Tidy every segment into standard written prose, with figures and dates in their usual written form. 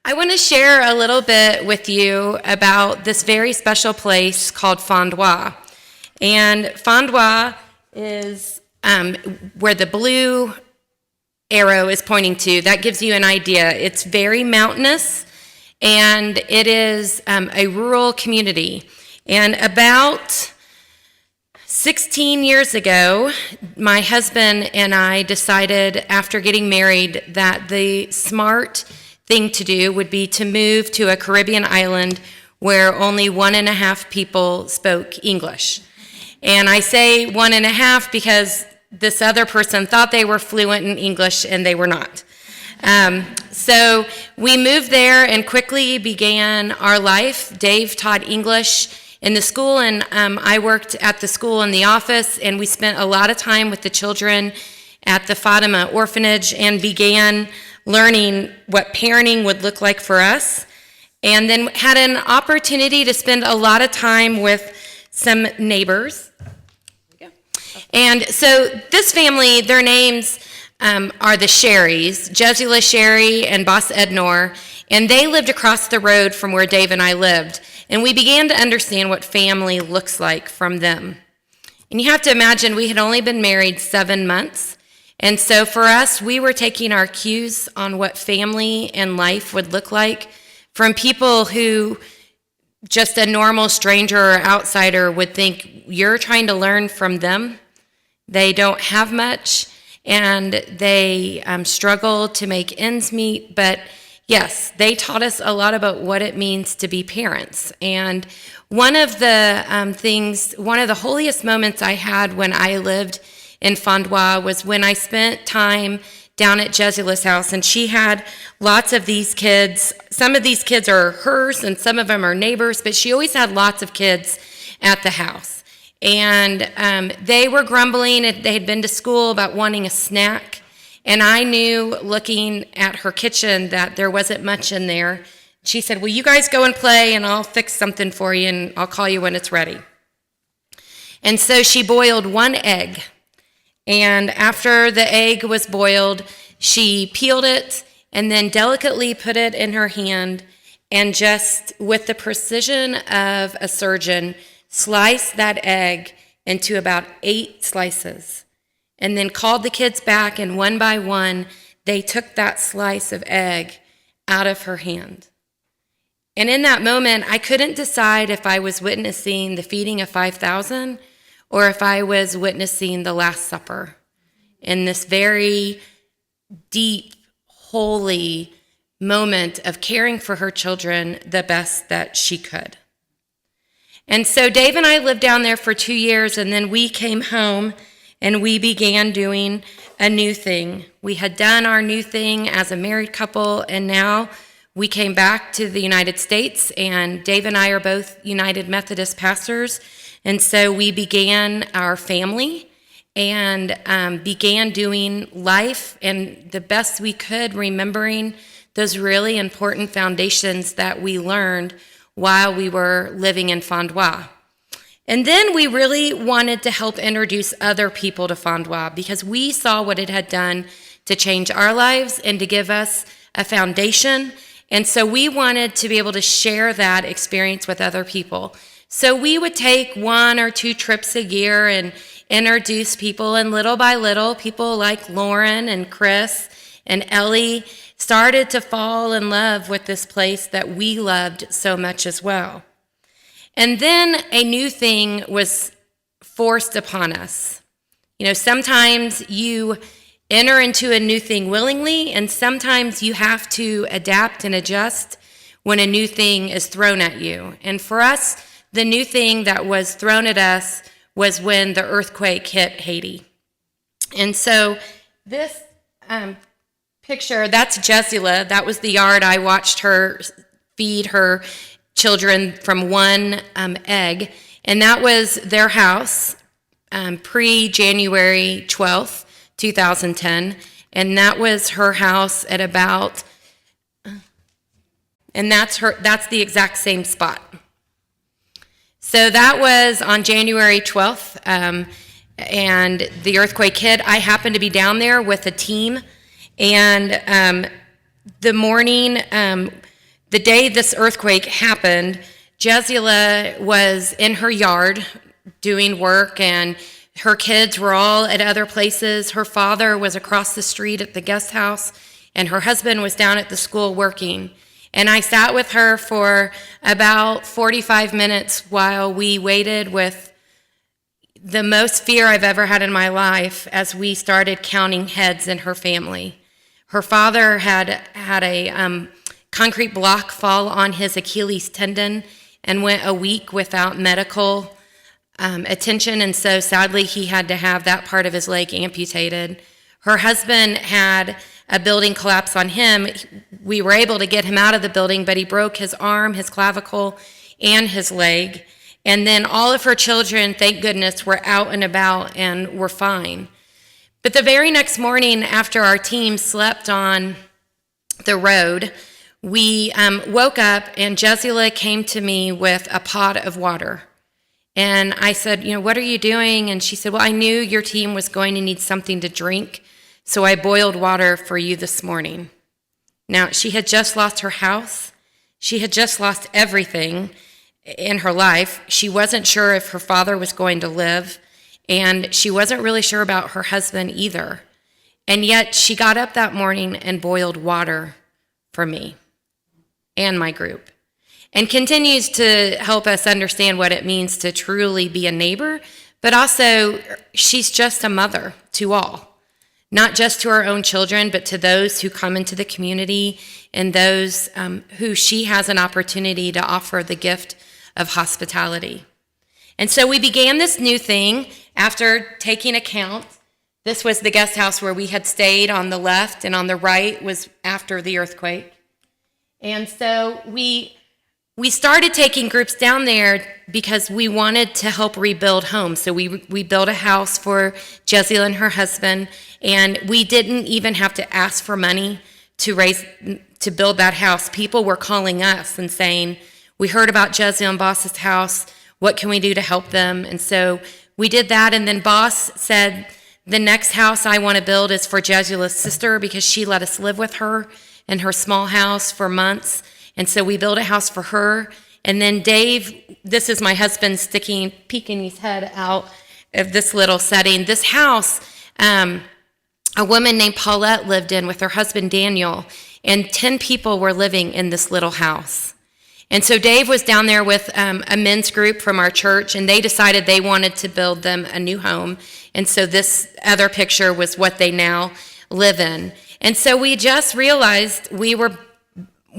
I want to share a little bit with you about this very special place called Fondwa. And Fondwa is where the blue arrow is pointing to. That gives you an idea. It's very mountainous, and it is a rural community. And about 16 years ago, my husband and I decided after getting married that the smart thing to do would be to move to a Caribbean island where only 1.5 people spoke English. And I say 1.5 because this other person thought they were fluent in English and they were not. So we moved there and quickly began our life. Dave taught English in the school, and I worked at the school in the office, and we spent a lot of time with the children at the Fatima orphanage and began learning what parenting would look like for us, and then had an opportunity to spend a lot of time with some neighbors. And so this family, their names are the Sherrys, Jesula Sherry and Boss Ednor, and they lived across the road from where Dave and I lived. And we began to understand what family looks like from them. And you have to imagine we had only been married 7 months. And so for us, we were taking our cues on what family and life would look like from people who just a normal stranger or outsider would think you're trying to learn from them. They don't have much, and they struggle to make ends meet. But yes, they taught us a lot about what it means to be parents. And one of the holiest moments I had when I lived in Fondwa was when I spent time down at Jesula's house, and she had lots of these kids. Some of these kids are hers, and some of them are neighbors, but she always had lots of kids at the house. And they were grumbling. They had been to school about wanting a snack, and I knew looking at her kitchen that there wasn't much in there. She said, "Well, you guys go and play, and I'll fix something for you, and I'll call you when it's ready." And so she boiled 1 egg. And after the egg was boiled, she peeled it and then delicately put it in her hand and just with the precision of a surgeon, sliced that egg into about 8 slices and then called the kids back, and one by one, they took that slice of egg out of her hand. And in that moment, I couldn't decide if I was witnessing the feeding of 5,000 or if I was witnessing the Last Supper in this very deep, holy moment of caring for her children the best that she could. And so Dave and I lived down there for 2 years, and then we came home and we began doing a new thing. We had done our new thing as a married couple, and now we came back to the United States, and Dave and I are both United Methodist pastors. And so we began our family and began doing life and the best we could, remembering those really important foundations that we learned while we were living in Fondwa. And then we really wanted to help introduce other people to Fondwa because we saw what it had done to change our lives and to give us a foundation. And so we wanted to be able to share that experience with other people. So we would take 1 or 2 trips a year and introduce people, and little by little, people like Lauren and Chris and Ellie started to fall in love with this place that we loved so much as well. And then a new thing was forced upon us. You know, sometimes you enter into a new thing willingly, and sometimes you have to adapt and adjust when a new thing is thrown at you. And for us, the new thing that was thrown at us was when the earthquake hit Haiti. And so this picture, that's Jesula. That was the yard I watched her feed her children from 1 egg. And that was their house pre-January 12th, 2010. And that was her house at about, and that's the exact same spot. So that was on January 12th, and the earthquake hit. I happened to be down there with a team, and the morning the day this earthquake happened, Jesula was in her yard doing work, and her kids were all at other places. Her father was across the street at the guest house, and her husband was down at the school working. And I sat with her for about 45 minutes while we waited with the most fear I've ever had in my life as we started counting heads in her family. Her father had a concrete block fall on his Achilles tendon and went a week without medical attention, and so sadly he had to have that part of his leg amputated. Her husband had a building collapse on him. We were able to get him out of the building, but he broke his arm, his clavicle, and his leg. And then all of her children, thank goodness, were out and about and were fine. But the very next morning, after our team slept on the road, we woke up, and Jesula came to me with a pot of water. And I said, what are you doing? And she said, well, I knew your team was going to need something to drink, so I boiled water for you this morning. Now, she had just lost her house. She had just lost everything in her life. She wasn't sure if her father was going to live, and she wasn't really sure about her husband either. And yet she got up that morning and boiled water for me and my group, and continues to help us understand what it means to truly be a neighbor, but also she's just a mother to all, not just to her own children, but to those who come into the community and those who she has an opportunity to offer the gift of hospitality. And so we began this new thing after taking account. This was the guest house where we had stayed on the left, and on the right was after the earthquake. And so we started taking groups down there because we wanted to help rebuild homes. So we built a house for Jesula and her husband, and we didn't even have to ask for money to build that house. People were calling us and saying, we heard about Jesula and Boss's house. What can we do to help them? And so we did that, and then Boss said, the next house I want to build is for Jesula's sister because she let us live with her in her small house for months. And so we built a house for her. And then Dave, this is my husband peeking his head out of this little setting. This house, a woman named Paulette lived in with her husband Daniel, and 10 people were living in this little house. And so Dave was down there with a men's group from our church, and they decided they wanted to build them a new home. And so this other picture was what they now live in. And so we just realized we were,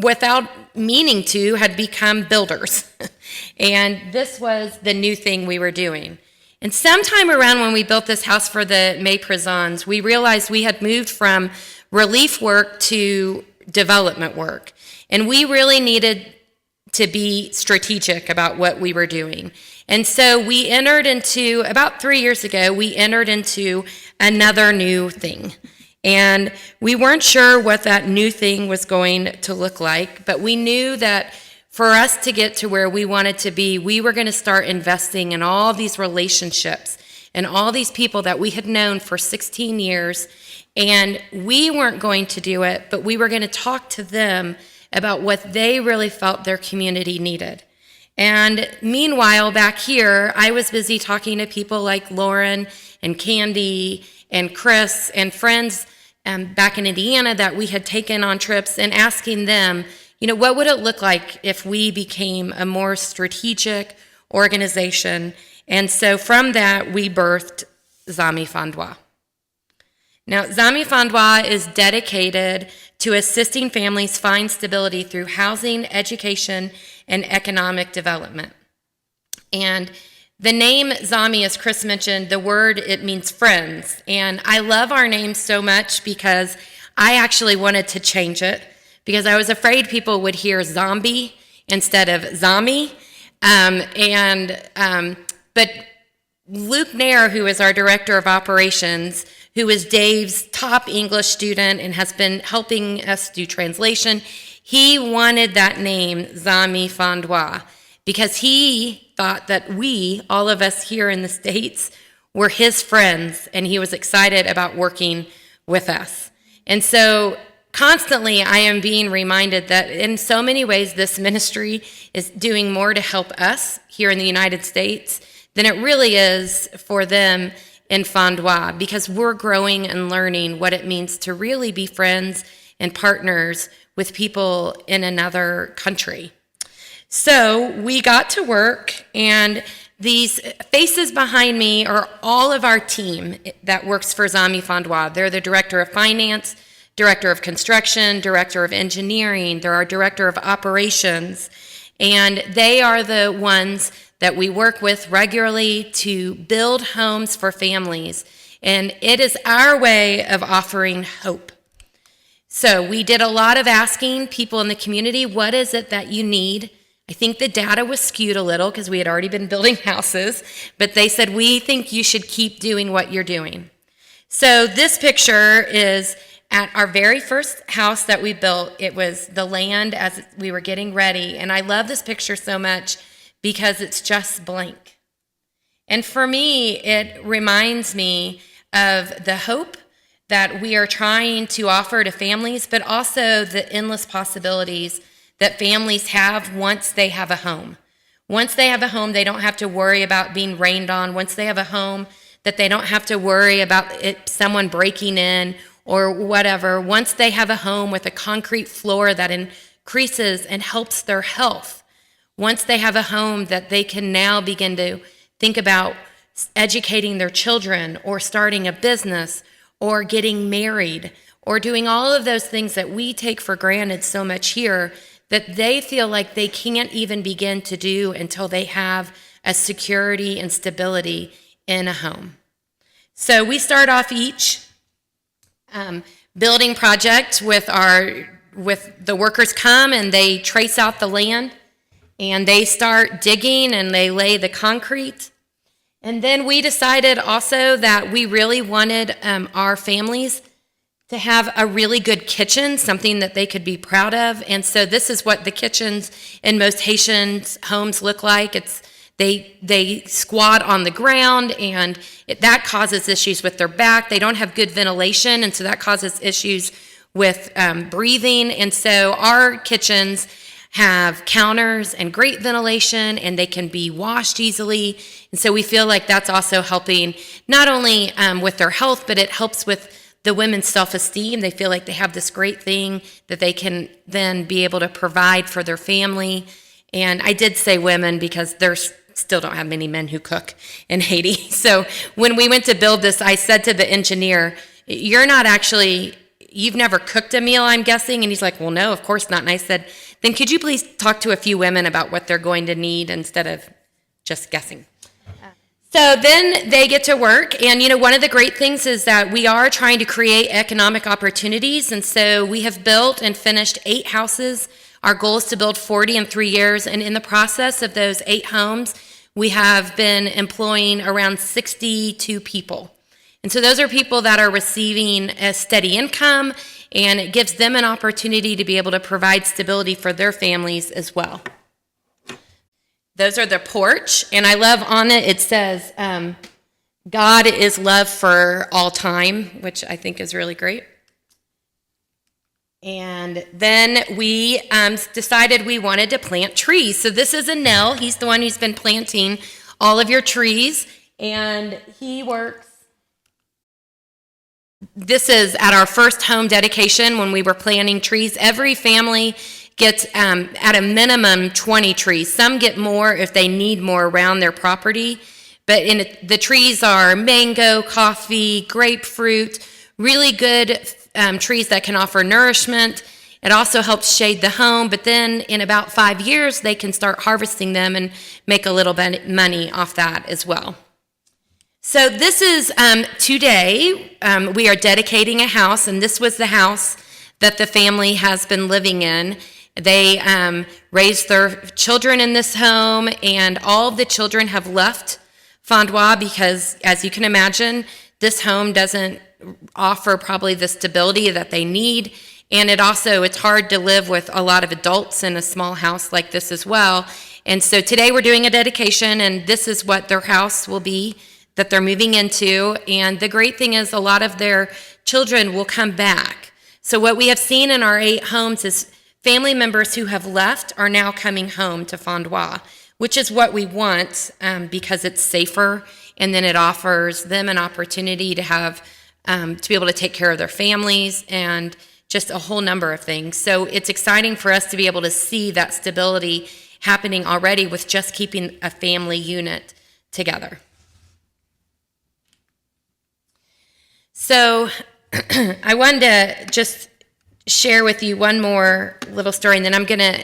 without meaning to, had become builders. And this was the new thing we were doing. And sometime around when we built this house for the Méprisons, we realized we had moved from relief work to development work. And we really needed to be strategic about what we were doing. And so we entered into, about 3 years ago, we entered into another new thing. And we weren't sure what that new thing was going to look like, but we knew that for us to get to where we wanted to be, we were going to start investing in all these relationships and all these people that we had known for 16 years. And we weren't going to do it, but we were going to talk to them about what they really felt their community needed. And meanwhile, back here, I was busy talking to people like Lauren and Candy and Chris and friends back in Indiana that we had taken on trips, and asking them, what would it look like if we became a more strategic organization? And so from that, we birthed Zanmi Fondwa. Now, Zanmi Fondwa is dedicated to assisting families find stability through housing, education, and economic development. And the name Zanmi, as Chris mentioned, the word, it means friends. And I love our name so much because I actually wanted to change it because I was afraid people would hear zombie instead of Zanmi. But Luke Nair, who is our director of operations, who is Dave's top English student and has been helping us do translation, he wanted that name, Zanmi Fondwa, because he thought that we, all of us here in the States, were his friends, and he was excited about working with us. And so constantly I am being reminded that in so many ways this ministry is doing more to help us here in the United States than it really is for them in Fondwa, because we're growing and learning what it means to really be friends and partners with people in another country. So we got to work, and these faces behind me are all of our team that works for Zanmi Fondwa. They're the director of finance, director of construction, director of engineering. They're our director of operations, and they are the ones that we work with regularly to build homes for families. And it is our way of offering hope. So we did a lot of asking people in the community, what is it that you need? I think the data was skewed a little because we had already been building houses, but they said, we think you should keep doing what you're doing. So this picture is at our very first house that we built. It was the land as we were getting ready. And I love this picture so much because it's just blank. And for me, it reminds me of the hope that we are trying to offer to families, but also the endless possibilities that families have once they have a home. Once they have a home, they don't have to worry about being rained on. Once they have a home, that they don't have to worry about someone breaking in or whatever. Once they have a home with a concrete floor that increases and helps their health. Once they have a home that they can now begin to think about educating their children or starting a business or getting married or doing all of those things that we take for granted so much here, that they feel like they can't even begin to do until they have a security and stability in a home. So we start off each building project with the workers come and they trace out the land and they start digging and they lay the concrete. And then we decided also that we really wanted our families to have a really good kitchen, something that they could be proud of. And so this is what the kitchens in most Haitian homes look like. They squat on the ground, and that causes issues with their back. They don't have good ventilation, and so that causes issues with breathing. And so our kitchens have counters and great ventilation, and they can be washed easily. And so we feel like that's also helping not only with their health, but it helps with the women's self-esteem. They feel like they have this great thing that they can then be able to provide for their family. And I did say women because there's still don't have many men who cook in Haiti. So when we went to build this, I said to the engineer, you've never cooked a meal, I'm guessing? And he's like, well, no, of course not. And I said, then could you please talk to a few women about what they're going to need instead of just guessing? So then they get to work, and one of the great things is that we are trying to create economic opportunities, and so we have built and finished 8 houses. Our goal is to build 40 in 3 years, and in the process of those 8 homes, we have been employing around 62 people. And so those are people that are receiving a steady income, and it gives them an opportunity to be able to provide stability for their families as well. Those are the porch, and I love on it, it says, God is love for all time, which I think is really great. And then we decided we wanted to plant trees. So this is Anel. He's the one who's been planting all of your trees, and he works. This is at our first home dedication when we were planting trees. Every family gets at a minimum 20 trees. Some get more if they need more around their property. But the trees are mango, coffee, grapefruit, really good trees that can offer nourishment. It also helps shade the home. But then in about 5 years, they can start harvesting them and make a little bit money off that as well. So this is today, we are dedicating a house, and this was the house that the family has been living in. They raised their children in this home, and all of the children have left Fondwa because, as you can imagine, this home doesn't offer probably the stability that they need, and it's hard to live with a lot of adults in a small house like this as well. And so today we're doing a dedication, and this is what their house will be that they're moving into. And the great thing is a lot of their children will come back. So what we have seen in our 8 homes is family members who have left are now coming home to Fondwa, which is what we want because it's safer, and then it offers them an opportunity to have to be able to take care of their families and just a whole number of things. So it's exciting for us to be able to see that stability happening already with just keeping a family unit together. So I wanted to just share with you one more little story, and then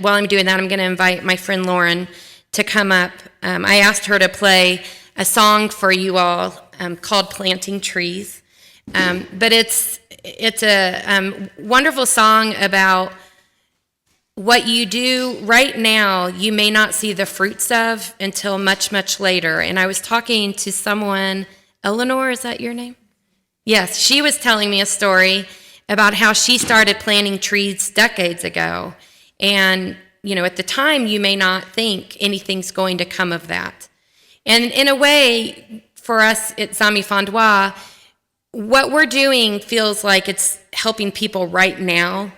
while I'm doing that, I'm gonna invite my friend Lauren to come up. I asked her to play a song for you all called Planting Trees. But it's a wonderful song about what you do right now you may not see the fruits of until much, much later. And I was talking to someone, Eleanor, is that your name? Yes, she was telling me a story about how she started planting trees decades ago. And, at the time, you may not think anything's going to come of that. And in a way, for us at Zanmi Fondwa, what we're doing feels like it's helping people right now.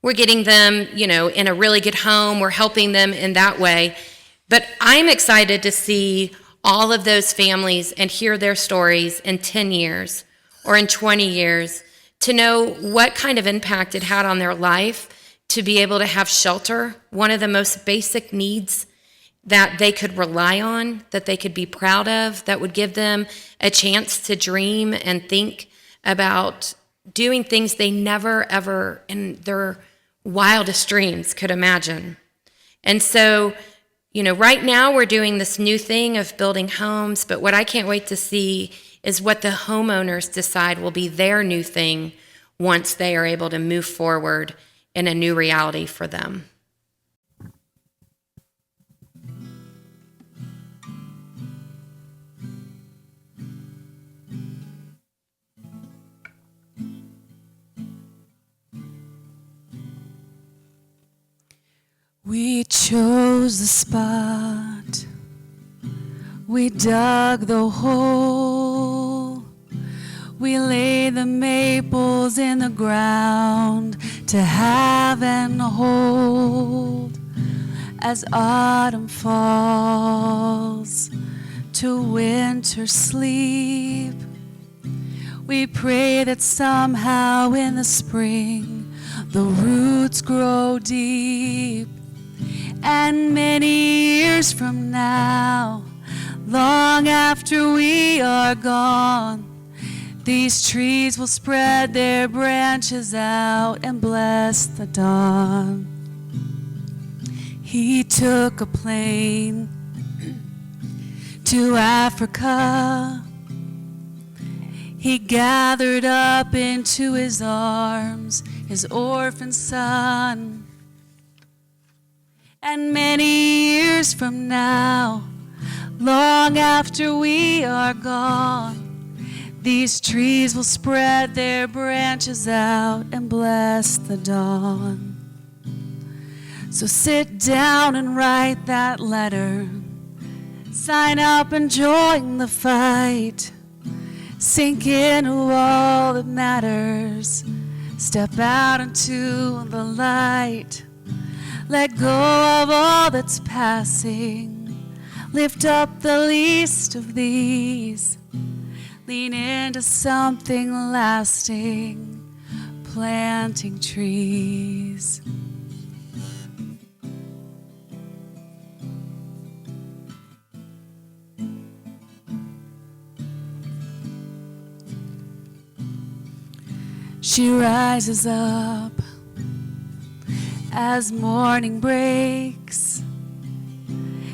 We're getting them, in a really good home. We're helping them in that way. But I'm excited to see all of those families and hear their stories in 10 years or in 20 years, to know what kind of impact it had on their life, to be able to have shelter, one of the most basic needs that they could rely on, that they could be proud of, that would give them a chance to dream and think about doing things they never, ever in their wildest dreams could imagine. And so, right now we're doing this new thing of building homes, but what I can't wait to see is what the homeowners decide will be their new thing once they are able to move forward in a new reality for them. We chose the spot, we dug the hole, we laid the maples in the ground to have and hold. As autumn falls to winter sleep, we pray that somehow in the spring the roots grow deep. And many years from now, long after we are gone, these trees will spread their branches out and bless the dawn. He took a plane to Africa. He gathered up into his arms his orphan son. And many years from now, long after we are gone, these trees will spread their branches out and bless the dawn. So sit down and write that letter. Sign up and join the fight. Sink into all that matters. Step out into the light. Let go of all that's passing. Lift up the least of these. Lean into something lasting. Planting trees. She rises up as morning breaks.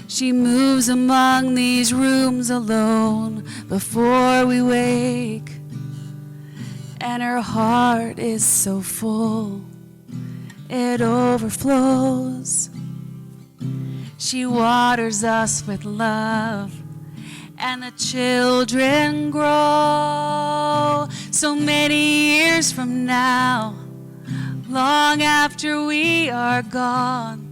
She moves among these rooms alone before we wake. And her heart is so full, it overflows. She waters us with love, and the children grow. So many years from now, long after we are gone,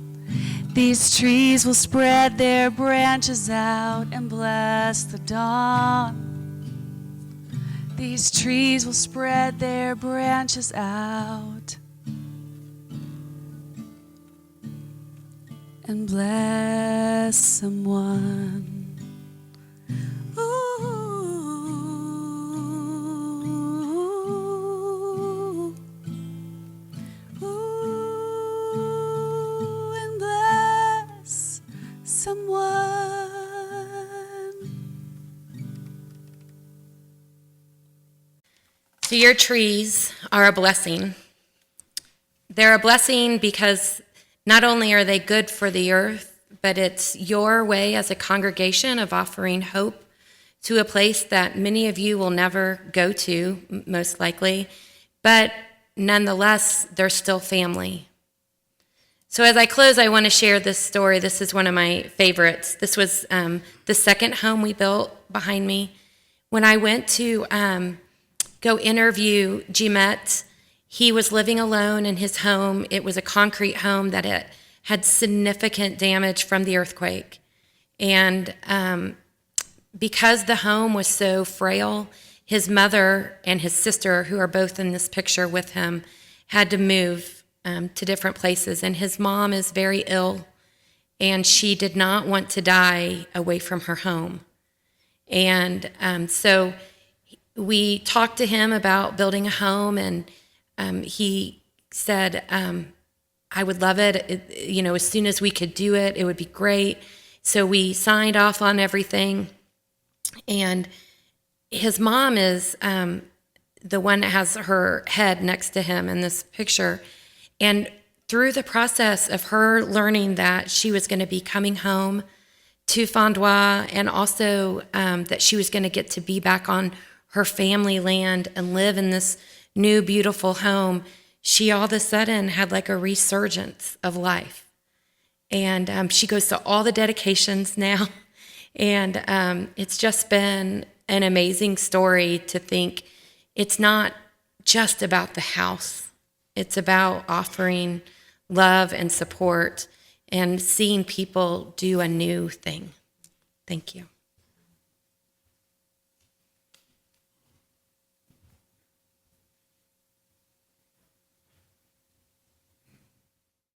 these trees will spread their branches out and bless the dawn. These trees will spread their branches out and bless someone. Ooh, ooh, and bless someone. So your trees are a blessing. They're a blessing because not only are they good for the earth, but it's your way as a congregation of offering hope to a place that many of you will never go to, most likely, but nonetheless, they're still family. So as I close, I want to share this story. This is one of my favorites. This was the second home we built behind me. When I went to go interview Jimet, he was living alone in his home. It was a concrete home that it had significant damage from the earthquake. And because the home was so frail, his mother and his sister, who are both in this picture with him, had to move to different places. And his mom is very ill, and she did not want to die away from her home. And so we talked to him about building a home, and he said, I would love it. As soon as we could do it, it would be great. So we signed off on everything. And his mom is the one that has her head next to him in this picture. And through the process of her learning that she was going to be coming home to Fondwa, and also that she was going to get to be back on her family land and live in this new, beautiful home, she all of a sudden had like a resurgence of life. And she goes to all the dedications now. And it's just been an amazing story to think it's not just about the house. It's about offering love and support and seeing people do a new thing. Thank you.